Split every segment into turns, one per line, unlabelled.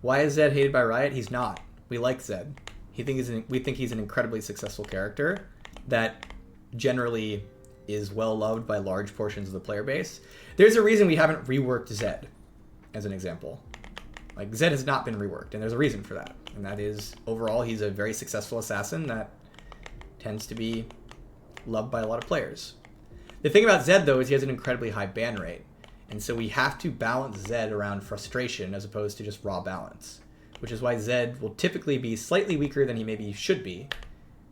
Why is Zed hated by Riot? He's not. We like Zed. We think he's an incredibly successful character that generally is well loved by large portions of the player base. There's a reason we haven't reworked Zed, as an example. Like, Zed has not been reworked, and there's a reason for that. And that is, overall, he's a very successful assassin that tends to be loved by a lot of players. The thing about Zed, though, is he has an incredibly high ban rate. And so we have to balance Zed around frustration as opposed to just raw balance. Which is why Zed will typically be slightly weaker than he maybe should be,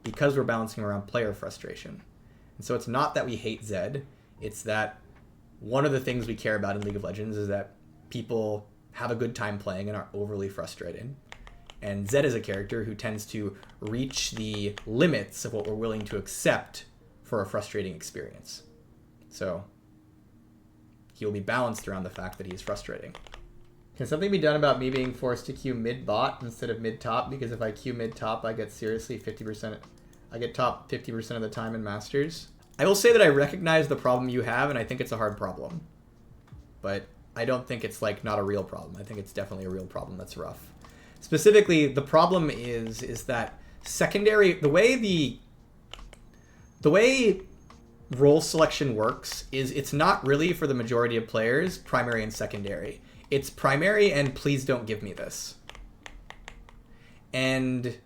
because we're balancing around player frustration. And so it's not that we hate Zed, it's that one of the things we care about in League of Legends is that people have a good time playing and aren't overly frustrated. And Zed is a character who tends to reach the limits of what we're willing to accept for a frustrating experience. So he'll be balanced around the fact that he's frustrating. Can something be done about me being forced to queue mid-bot instead of mid-top? Because if I queue mid-top, I get seriously 50%. I get top 50% of the time in Masters. I will say that I recognize the problem you have, and I think it's a hard problem. But I don't think it's, like, not a real problem. I think it's definitely a real problem that's rough. Specifically, the problem is that secondary... The way role selection works is it's not really for the majority of players, primary and secondary. It's primary and please don't give me this. And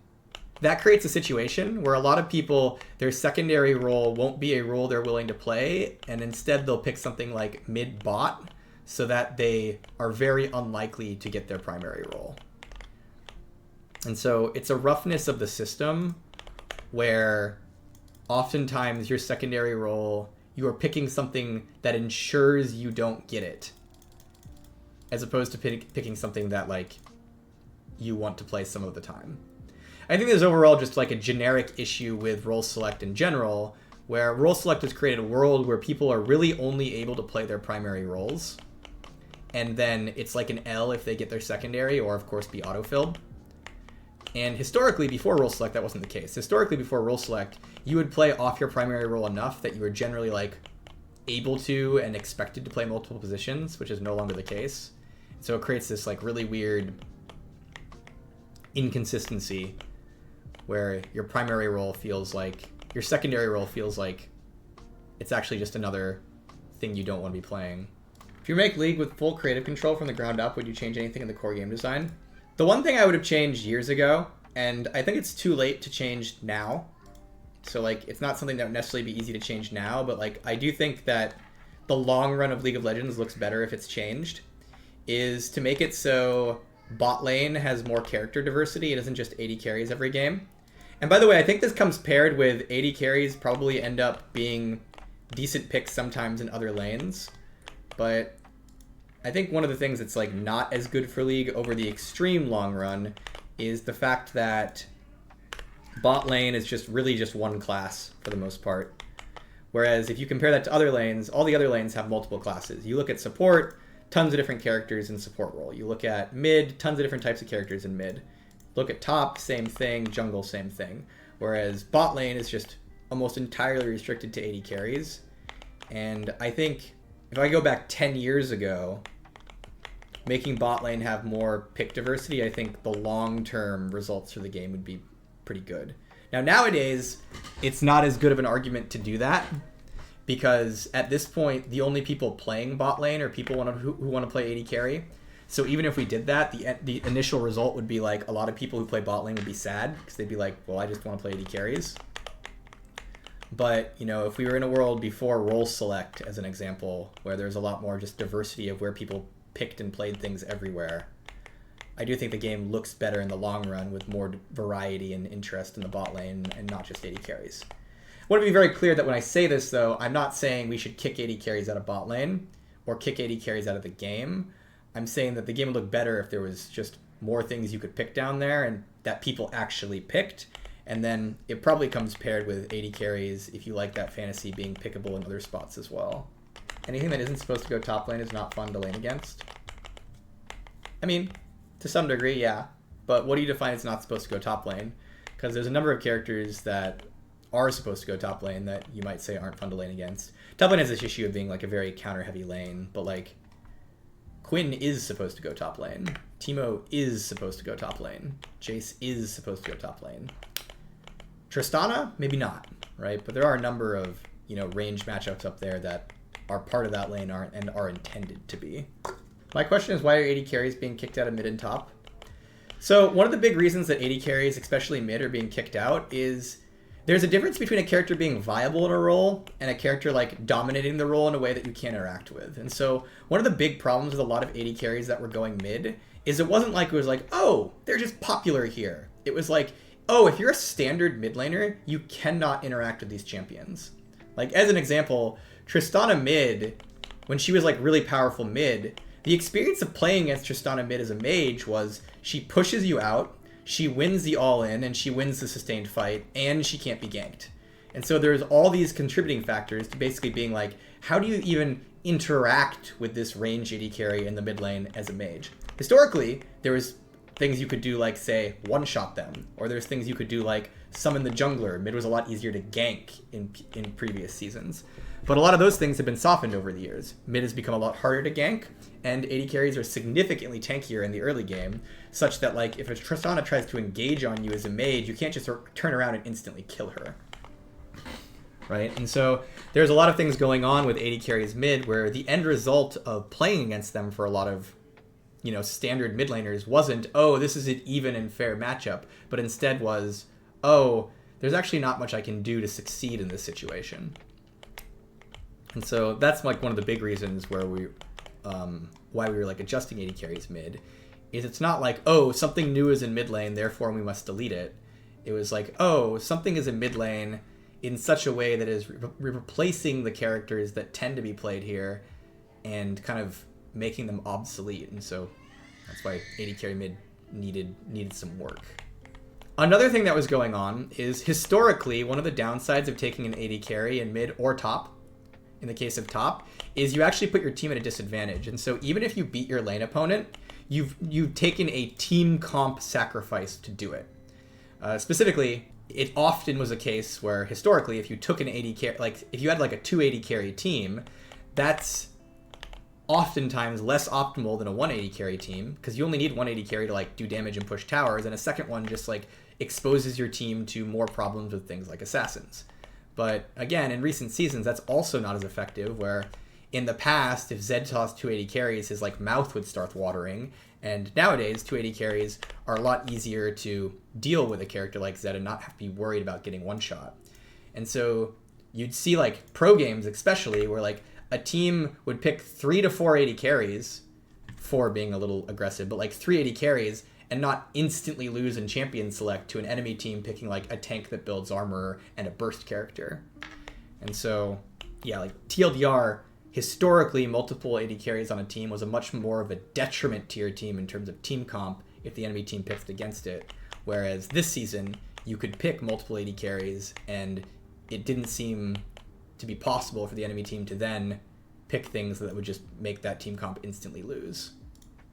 that creates a situation where a lot of people, their secondary role won't be a role they're willing to play, and instead they'll pick something like mid-bot so that they are very unlikely to get their primary role. And so it's a roughness of the system where oftentimes your secondary role, you are picking something that ensures you don't get it, as opposed to picking something that, like, you want to play some of the time. I think there's overall just, like, a generic issue with role select in general, where role select has created a world where people are really only able to play their primary roles, and then it's like an L if they get their secondary, or, of course, be autofilled. And historically, before role select, that wasn't the case. Historically, before role select, you would play off your primary role enough that you were generally, like, able to and expected to play multiple positions, which is no longer the case. So it creates this, like, really weird inconsistency where your primary role feels like, your secondary role feels like it's actually just another thing you don't want to be playing. If you make League with full creative control from the ground up, would you change anything in the core game design? The one thing I would have changed years ago, and I think it's too late to change now, so, like, it's not something that would necessarily be easy to change now, but, like, I do think that the long run of League of Legends looks better if it's changed, is to make it so bot lane has more character diversity. It isn't just AD carries every game. And by the way, I think this comes paired with AD carries probably end up being decent picks sometimes in other lanes. But I think one of the things that's, like, not as good for League over the extreme long run is the fact that bot lane is just really just one class for the most part. Whereas if you compare that to other lanes, all the other lanes have multiple classes. You look at support, tons of different characters in support role. You look at mid, tons of different types of characters in mid. Look at top, same thing. Jungle, same thing. Whereas bot lane is just almost entirely restricted to AD carries. And I think if I go back 10 years ago, making bot lane have more pick diversity, I think the long-term results for the game would be pretty good. Now, nowadays, it's not as good of an argument to do that, because at this point, the only people playing bot lane are people who want to play AD carry. So even if we did that, the initial result would be, like, a lot of people who play bot lane would be sad, because they'd be like, well, I just want to play AD carries. But, you know, if we were in a world before role select, as an example, where there's a lot more just diversity of where people picked and played things everywhere, I do think the game looks better in the long run with more variety and interest in the bot lane and not just AD carries. I want to be very clear that when I say this, though, I'm not saying we should kick AD carries out of bot lane or kick AD carries out of the game. I'm saying that the game would look better if there was just more things you could pick down there and that people actually picked. And then it probably comes paired with AD carries if you like that fantasy being pickable in other spots as well. Anything that isn't supposed to go top lane is not fun to lane against. I mean, to some degree, yeah. But what do you define as not supposed to go top lane? Because there's a number of characters that are supposed to go top lane that you might say aren't fun to lane against. Top lane has this issue of being, like, a very counter-heavy lane, but, like, Quinn is supposed to go top lane. Teemo is supposed to go top lane. Jace is supposed to go top lane. Tristana, maybe not, right? But there are a number of, you know, range matchups up there that are part of that lane and are intended to be. My question is, why are AD carries being kicked out of mid and top? So one of the big reasons that AD carries, especially mid, are being kicked out is there's a difference between a character being viable in a role and a character like dominating the role in a way that you can't interact with. And so one of the big problems with a lot of AD carries that were going mid is it wasn't like it was like, oh, they're just popular here. It was like, oh, if you're a standard mid laner, you cannot interact with these champions. Like as an example, Tristana mid, when she was like really powerful mid, the experience of playing against Tristana mid as a mage was she pushes you out, she wins the all-in, and she wins the sustained fight, and she can't be ganked. And so there's all these contributing factors to basically being like, how do you even interact with this range AD carry in the mid lane as a mage? Historically, there was things you could do like, say, one-shot them, or there's things you could do like summon the jungler. Mid was a lot easier to gank in previous seasons. But a lot of those things have been softened over the years. Mid has become a lot harder to gank, and AD carries are significantly tankier in the early game, such that like if a Tristana tries to engage on you as a mage, you can't just turn around and instantly kill her. Right? And so there's a lot of things going on with AD carries mid where the end result of playing against them for a lot of, you know, standard mid laners wasn't, oh, this is an even and fair matchup, but instead was, oh, there's actually not much I can do to succeed in this situation. And so that's like one of the big reasons where why we were like adjusting AD carries mid, is it's not like, oh, something new is in mid lane, therefore we must delete it. It was like, oh, something is in mid lane in such a way that is replacing the characters that tend to be played here and kind of making them obsolete. And so that's why AD carry mid needed some work. Another thing that was going on is historically one of the downsides of taking an AD carry in mid or top, in the case of top, is you actually put your team at a disadvantage. And so even if you beat your lane opponent, you've taken a team comp sacrifice to do it. Specifically, it often was a case where historically, if you took an AD carry, like if you had like a 2 AD carry team, that's oftentimes less optimal than a 1 AD carry team, because you only need 1 AD carry to like do damage and push towers, and a second one just like exposes your team to more problems with things like assassins. But again, in recent seasons, that's also not as effective, where in the past, if ZED tossed 2 AD carries, his like mouth would start watering. And nowadays, 2 AD carries are a lot easier to deal with a character like ZED and not have to be worried about getting one shot. And so you'd see like pro games especially, where like a team would pick 3 to 4 AD carries, 4 being a little aggressive, but like 3 AD carries, and not instantly lose in champion select to an enemy team picking like a tank that builds armor and a burst character. And so, yeah, like TLDR, historically multiple AD carries on a team was a much more of a detriment to your team in terms of team comp if the enemy team picked against it. Whereas this season, you could pick multiple AD carries and it didn't seem to be possible for the enemy team to then pick things that would just make that team comp instantly lose.